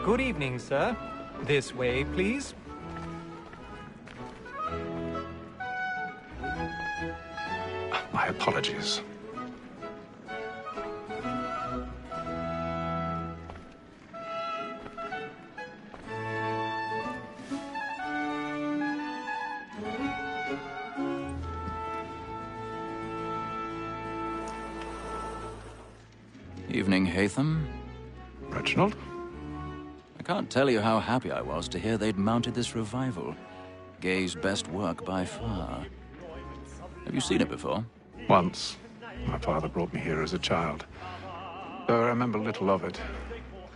Good evening, sir. This way, please. My apologies. Evening, Haytham. Reginald? I can't tell you how happy I was to hear they'd mounted this revival. Gay's best work by far. Have you seen it before? Once. My father brought me here as a child. Though I remember little of it.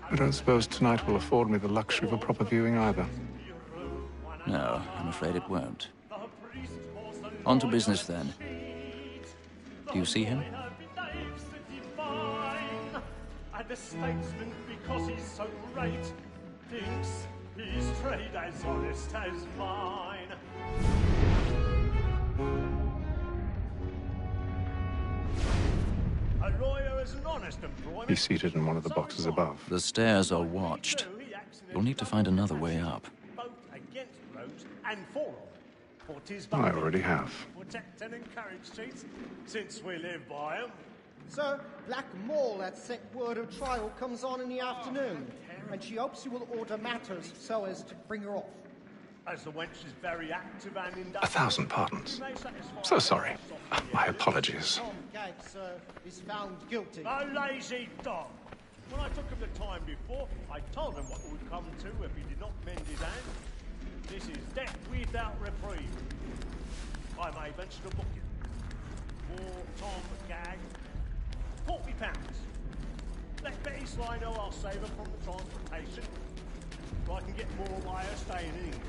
I don't suppose tonight will afford me the luxury of a proper viewing either. No, I'm afraid it won't. On to business, then. Do you see him? And the statesman, because he's so great, thinks his trade as honest as mine. A lawyer is an honest employment. He's seated in one of the boxes above. The stairs are watched. You'll need to find another way up. Both against roads and for them. I already have. Protect and encourage cheats, since we live by them. Sir, Black Mall at set word of trial comes on in the afternoon, and she hopes you will order matters so as to bring her off. As the wench is very active and industrious. 1,000 pardons. So sorry. My apologies. Tom Gag, sir, is found guilty. A lazy dog. When I took him the time before, I told him what would come to if he did not mend his hand. This is death without reprieve. I may venture to book you. For Tom Gag, £40. Let Betty Sly know I'll save her from the transportation, so I can get more by her staying in England.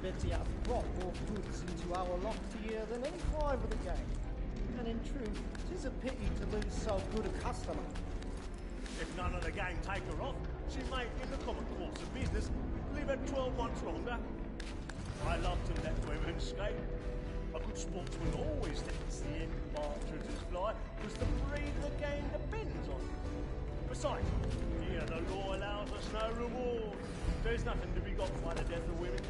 Betty hath brought more goods into our loft here than any five of the gang. And in truth, 'tis a pity to lose so good a customer. If none of the gang take her off, she may, in the common course of business, live her 12 months longer. I love to let women skate. A good sportsman always lets the end partridges fly, because the breed of the game depends on it. Besides, here the law allows us no reward. There's nothing to be got by the death of women,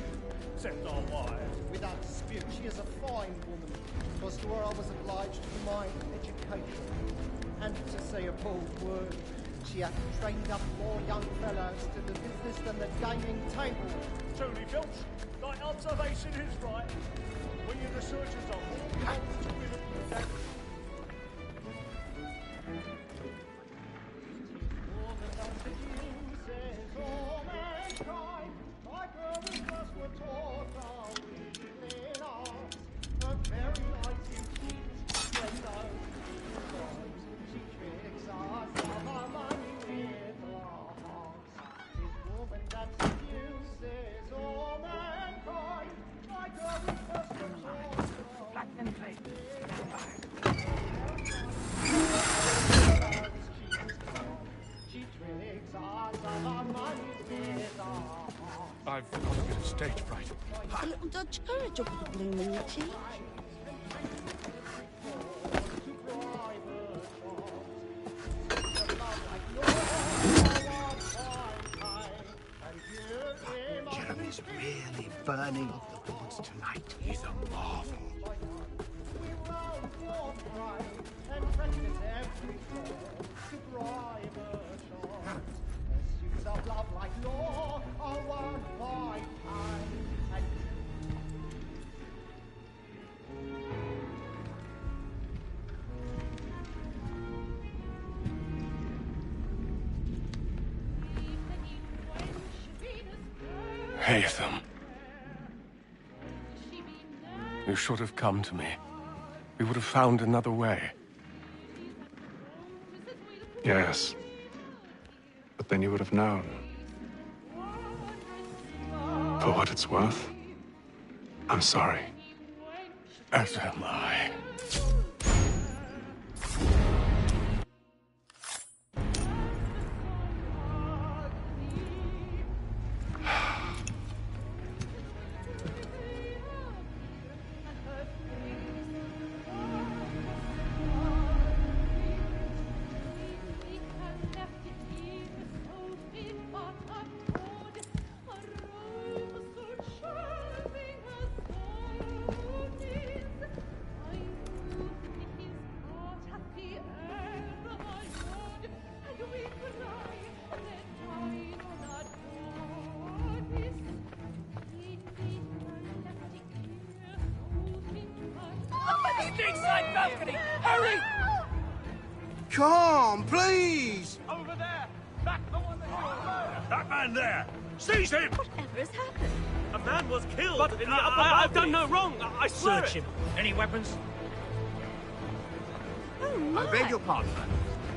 except our wives. Without dispute, she is a fine woman, because to her I was obliged to my education. And to say a bold word, she hath trained up more young fellows to the business than the gaming table. Truly, Filch, thy observation is right. When your researchers are more beholden to women than I've got a bit of stage fright. A little Dutch courage will put the bloom in your cheek. Jeremy's really burning off the boards tonight. He's a marvel. Haytham. You should have come to me. We would have found another way. Yes. But then you would have known. For what it's worth, I'm sorry. As am I. right side balcony! Hurry! Come, please! Over there! Back the one that man there! Seize him! Whatever has happened? A man was killed in the upper I've done no wrong. I swear Search him. Any weapons? Oh, my. I beg your pardon.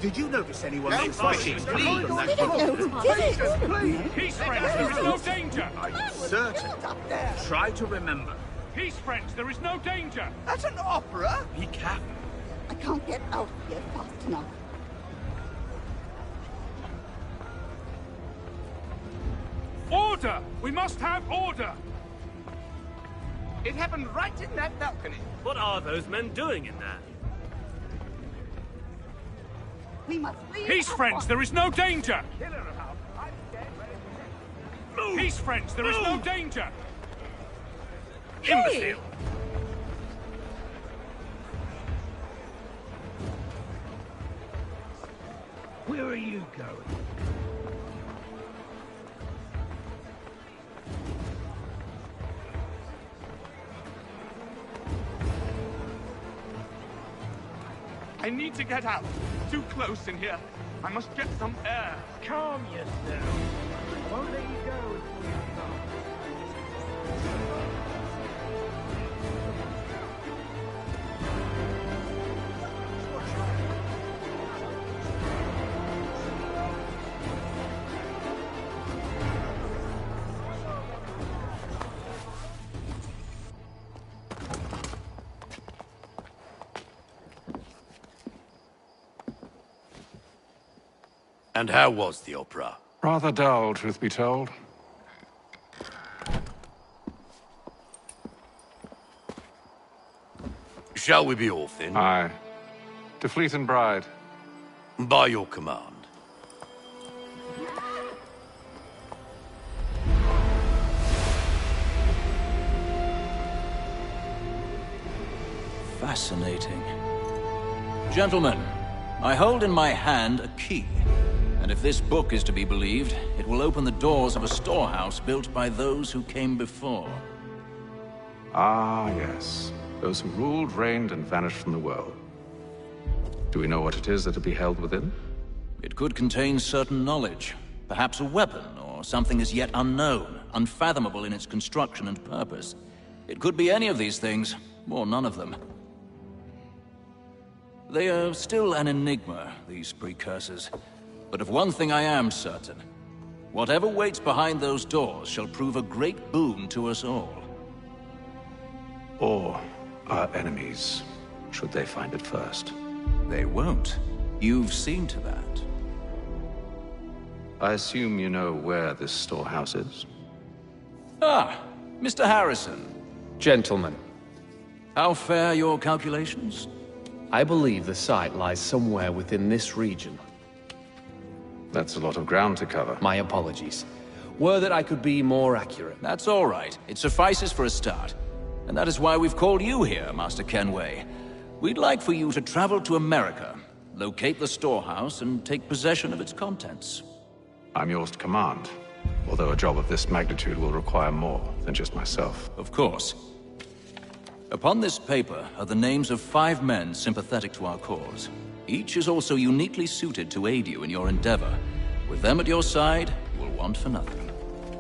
Did you notice anyone named Fighting, Fighting please. from that Did it? closet? Did it? Peace, friends, there is no danger! I'm certain. Try to remember. Peace, friends, there is no danger! That's an opera? Be careful. I can't get out of here fast enough. Order! We must have order! It happened right in that balcony. What are those men doing in there? We must leave. Peace, at friends, once. there is no danger! Peace, friends, there is no danger! Hey! Imbecile! Where are you going? I need to get out. Too close in here. I must get some air. Calm yourself. I won't let you go until you start. And how was the opera? Rather dull, truth be told. Shall we be off then? Aye. To Fleet and Bride. By your command. Fascinating. Gentlemen, I hold in my hand a key. And if this book is to be believed, it will open the doors of a storehouse built by those who came before. Ah, yes. Those who ruled, reigned, and vanished from the world. Do we know what it is that will be held within? It could contain certain knowledge, perhaps a weapon, or something as yet unknown, unfathomable in its construction and purpose. It could be any of these things, or none of them. They are still an enigma, these precursors. But of one thing I am certain. Whatever waits behind those doors shall prove a great boon to us all. Or our enemies, should they find it first. They won't. You've seen to that. I assume you know where this storehouse is? Ah, Mr. Harrison. Gentlemen, How fare your calculations? I believe the site lies somewhere within this region. That's a lot of ground to cover. My apologies. Were that I could be more accurate. That's all right. It suffices for a start. And that is why we've called you here, Master Kenway. We'd like for you to travel to America, locate the storehouse, and take possession of its contents. I'm yours to command, although a job of this magnitude will require more than just myself. Of course. Upon this paper are the names of 5 men sympathetic to our cause. Each is also uniquely suited to aid you in your endeavor. With them at your side, you will want for nothing.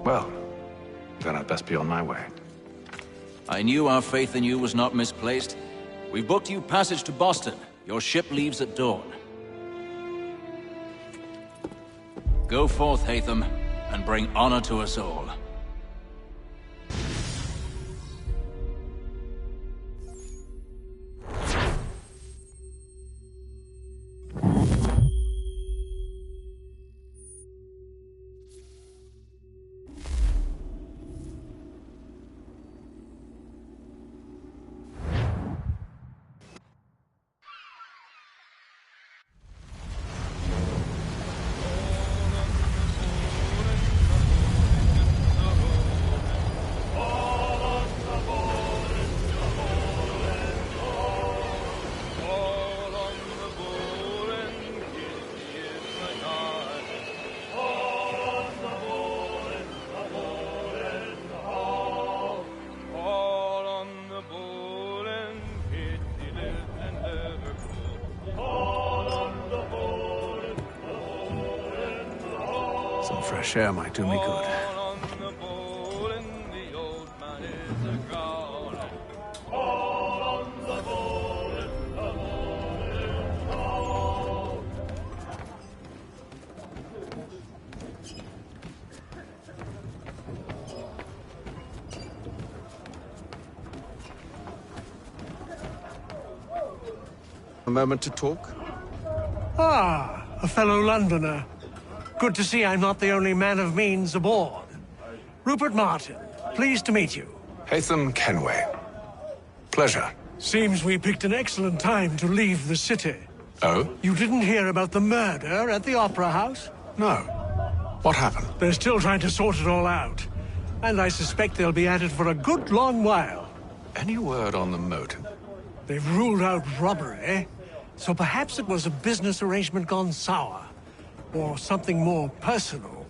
Well, then I'd best be on my way. I knew our faith in you was not misplaced. We've booked you passage to Boston. Your ship leaves at dawn. Go forth, Hatham, and bring honor to us all. Some fresh air might do me good. A moment to talk? Ah, a fellow Londoner. Good to see I'm not the only man of means aboard. Rupert Martin, pleased to meet you. Haytham Kenway. Pleasure. Seems we picked an excellent time to leave the city. Oh? You didn't hear about the murder at the Opera House? No. What happened? They're still trying to sort it all out. And I suspect they'll be at it for a good long while. Any word on the motive? They've ruled out robbery, so perhaps it was a business arrangement gone sour. Or something more personal,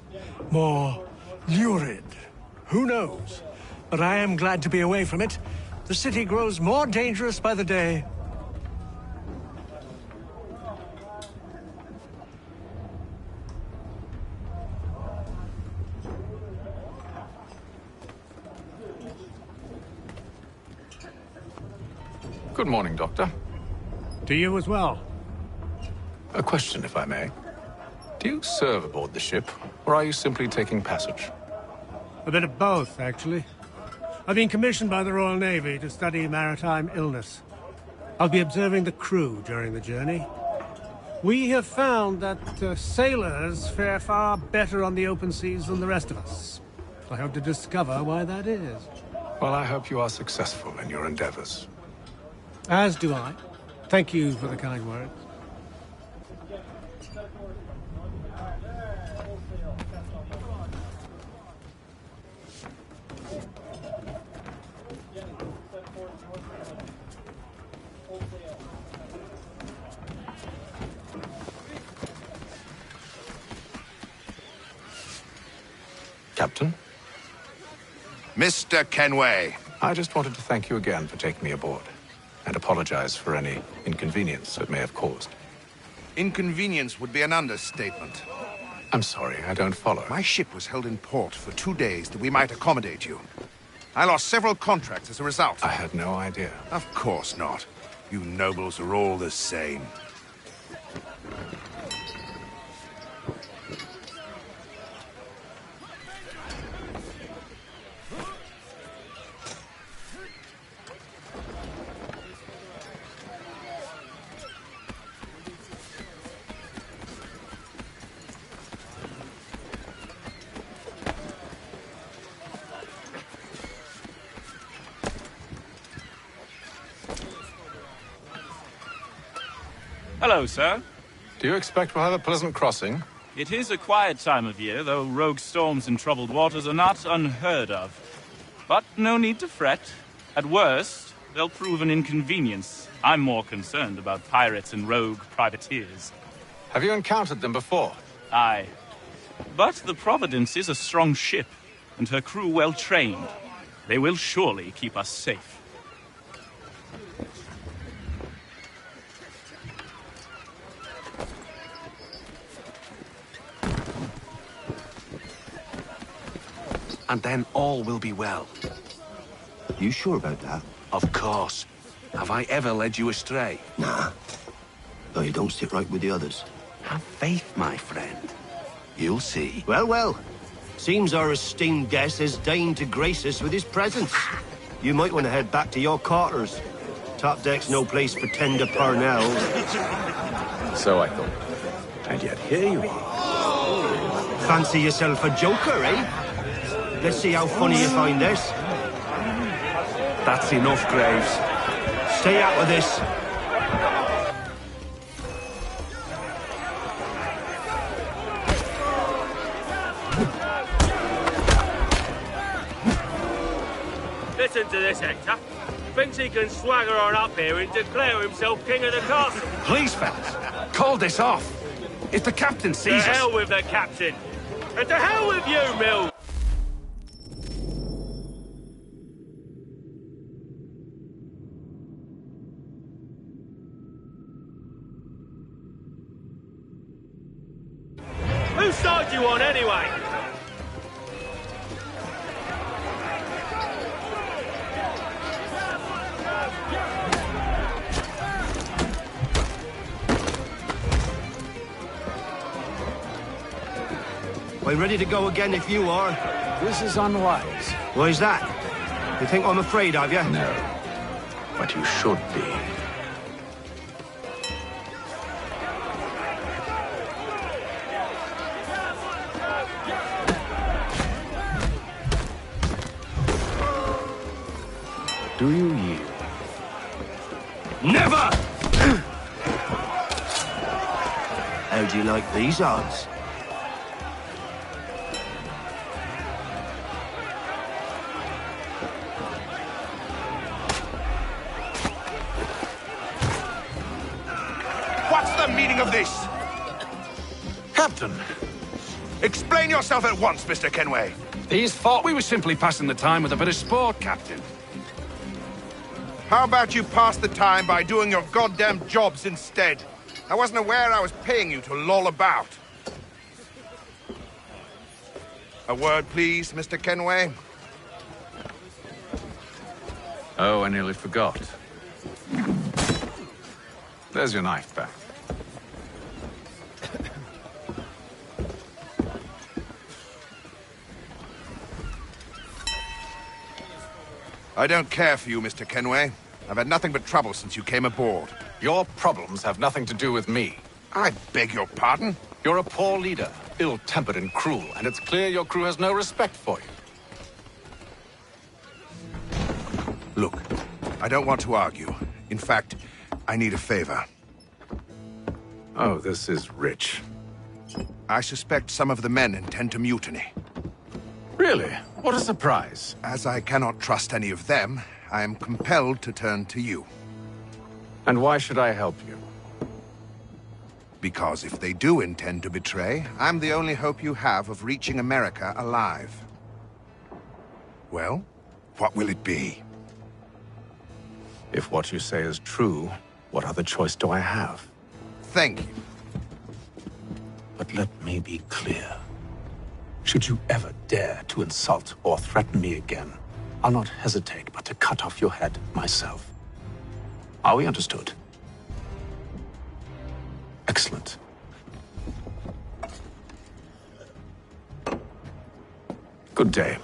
more lurid. Who knows? But I am glad to be away from it. The city grows more dangerous by the day. Good morning, Doctor. To you as well. A question, if I may. Do you serve aboard the ship, or are you simply taking passage? A bit of both, actually. I've been commissioned by the Royal Navy to study maritime illness. I'll be observing the crew during the journey. We have found that sailors fare far better on the open seas than the rest of us. I hope to discover why that is. Well, I hope you are successful in your endeavors. As do I. Thank you for the kind words. Captain? Mr. Kenway. I just wanted to thank you again for taking me aboard, and apologize for any inconvenience it may have caused. Inconvenience would be an understatement. I'm sorry, I don't follow. My ship was held in port for 2 days that we might accommodate you. I lost several contracts as a result. I had no idea. Of course not. You nobles are all the same. Hello, sir. Do you expect we'll have a pleasant crossing? It is a quiet time of year, though rogue storms in troubled waters are not unheard of. But no need to fret. At worst, they'll prove an inconvenience. I'm more concerned about pirates and rogue privateers. Have you encountered them before? Aye. But the Providence is a strong ship, and her crew well trained. They will surely keep us safe. And then all will be well. You sure about that? Of course. Have I ever led you astray? Nah. Though you don't sit right with the others. Have faith, my friend. You'll see. Well, well. Seems our esteemed guest has deigned to grace us with his presence. You might want to head back to your quarters. Top deck's no place for tender parnells. So I thought. And yet here you are. Fancy yourself a joker, eh? Let's see how funny you find this. That's enough, Graves. Stay out of this. Listen to this, Hector. Thinks he can swagger on up here and declare himself king of the castle. Please, fellas, call this off. If the captain sees us... To hell with the captain. And to hell with you, Mill. Whose side do you on, anyway? We're ready to go again if you are. This is unwise. Why is that? You think I'm afraid of you? No. But you should be. Do you yield? Never! How do you like these odds? What's the meaning of this? Captain! Explain yourself at once, Mr. Kenway. These thought we were simply passing the time with a bit of sport, Captain. How about you pass the time by doing your goddamn jobs instead? I wasn't aware I was paying you to loll about. A word, please, Mr. Kenway. Oh, I nearly forgot. There's your knife back. I don't care for you, Mr. Kenway. I've had nothing but trouble since you came aboard. Your problems have nothing to do with me. I beg your pardon? You're a poor leader, ill-tempered and cruel, and it's clear your crew has no respect for you. Look, I don't want to argue. In fact, I need a favor. Oh, this is rich. I suspect some of the men intend to mutiny. Really? What a surprise. As I cannot trust any of them, I am compelled to turn to you. And why should I help you? Because if they do intend to betray, I'm the only hope you have of reaching America alive. Well, what will it be? If what you say is true, what other choice do I have? Thank you. But let me be clear. Should you ever dare to insult or threaten me again, I'll not hesitate but to cut off your head myself. Are we understood? Excellent. Good day.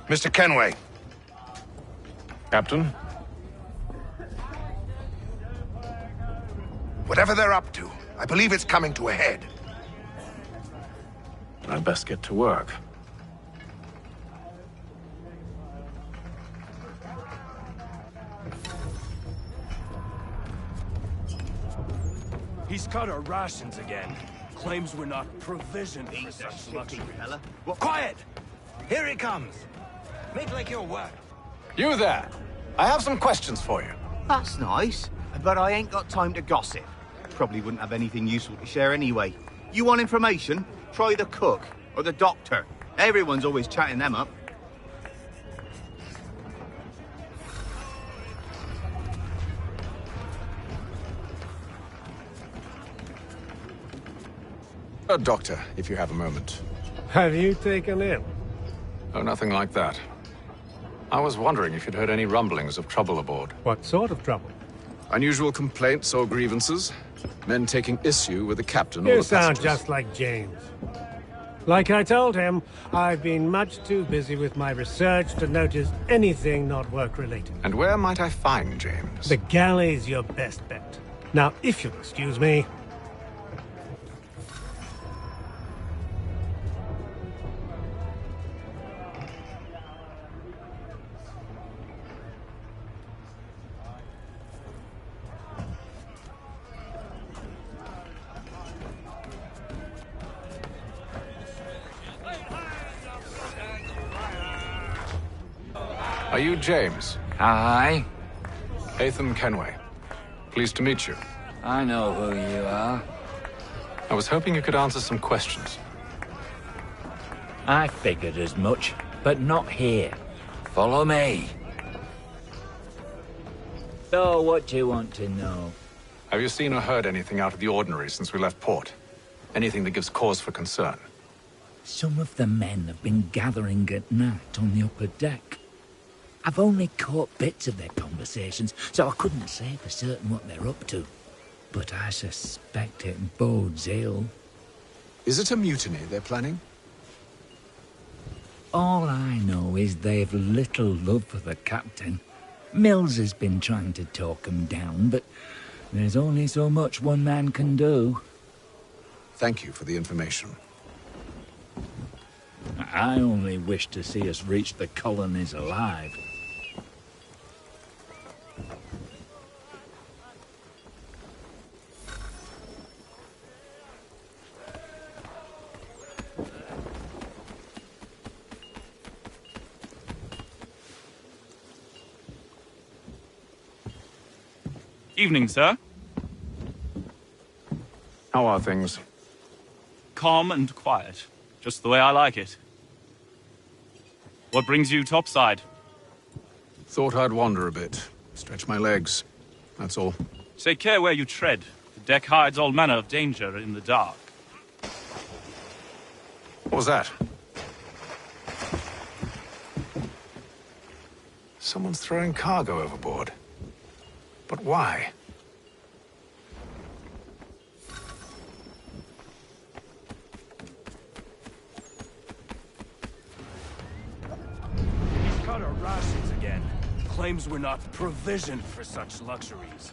Mr. Kenway. Captain? Whatever they're up to, I believe it's coming to a head. I'd best get to work. He's cut our rations again. Claims we're not provisioned for such luxury. Fella. Quiet! Here he comes. Make like your work. You there! I have some questions for you. That's nice, but I ain't got time to gossip. Probably wouldn't have anything useful to share anyway. You want information? Try the cook or the doctor. Everyone's always chatting them up. A doctor, if you have a moment. Have you taken ill? Oh, nothing like that. I was wondering if you'd heard any rumblings of trouble aboard. What sort of trouble? Unusual complaints or grievances? Men taking issue with the captain or You the sound passengers? just like James. Like I told him, I've been much too busy with my research to notice anything not work-related. And where might I find James? The galley's your best bet. Now, if you'll excuse me... Are you James? Hi. Atham Kenway. Pleased to meet you. I know who you are. I was hoping you could answer some questions. I figured as much, but not here. Follow me. So, what do you want to know? Have you seen or heard anything out of the ordinary since we left port? Anything that gives cause for concern? Some of the men have been gathering at night on the upper deck. I've only caught bits of their conversations, so I couldn't say for certain what they're up to. But I suspect it bodes ill. Is it a mutiny they're planning? All I know is they've little love for the captain. Mills has been trying to talk 'em down, but there's only so much one man can do. Thank you for the information. I only wish to see us reach the colonies alive. Evening, sir. How are things? Calm and quiet. Just the way I like it. What brings you topside? Thought I'd wander a bit. Stretch my legs. That's all. Take care where you tread. The deck hides all manner of danger in the dark. What was that? Someone's throwing cargo overboard. But why? He's cut our rations again. Claims we're not provisioned for such luxuries.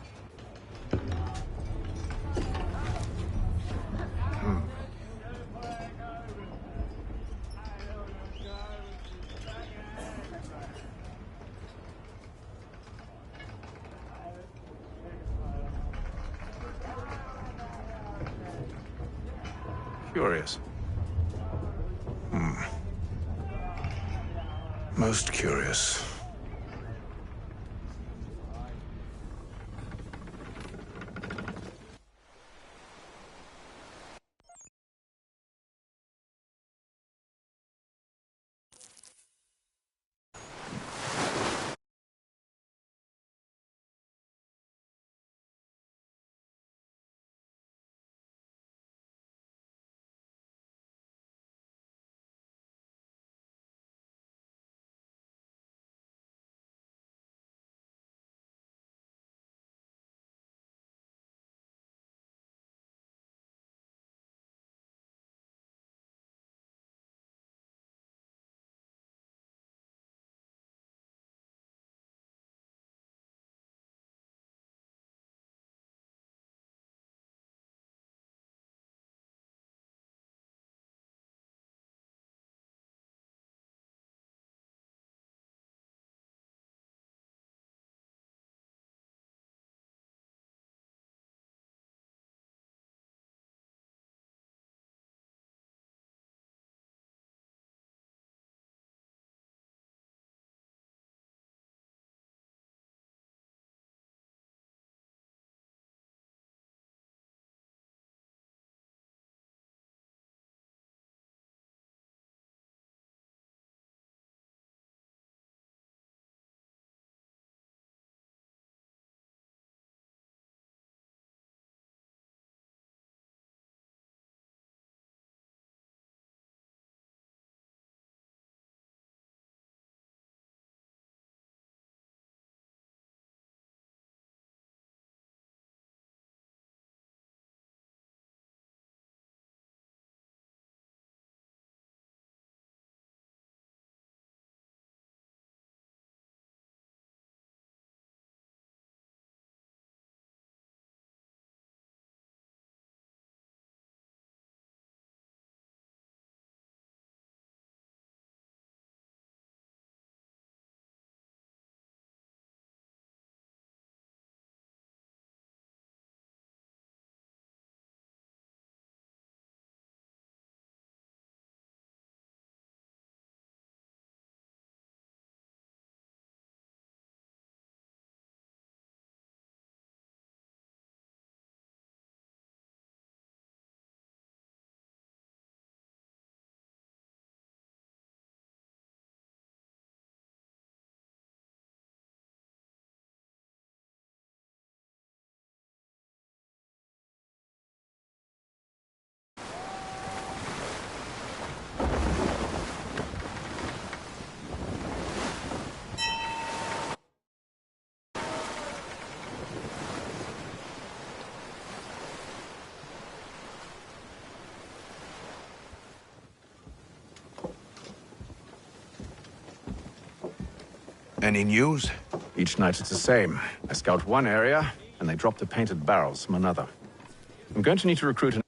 Curious. Most curious. Any news? Each night it's the same. I scout one area, and they drop the painted barrels from another. I'm going to need to recruit an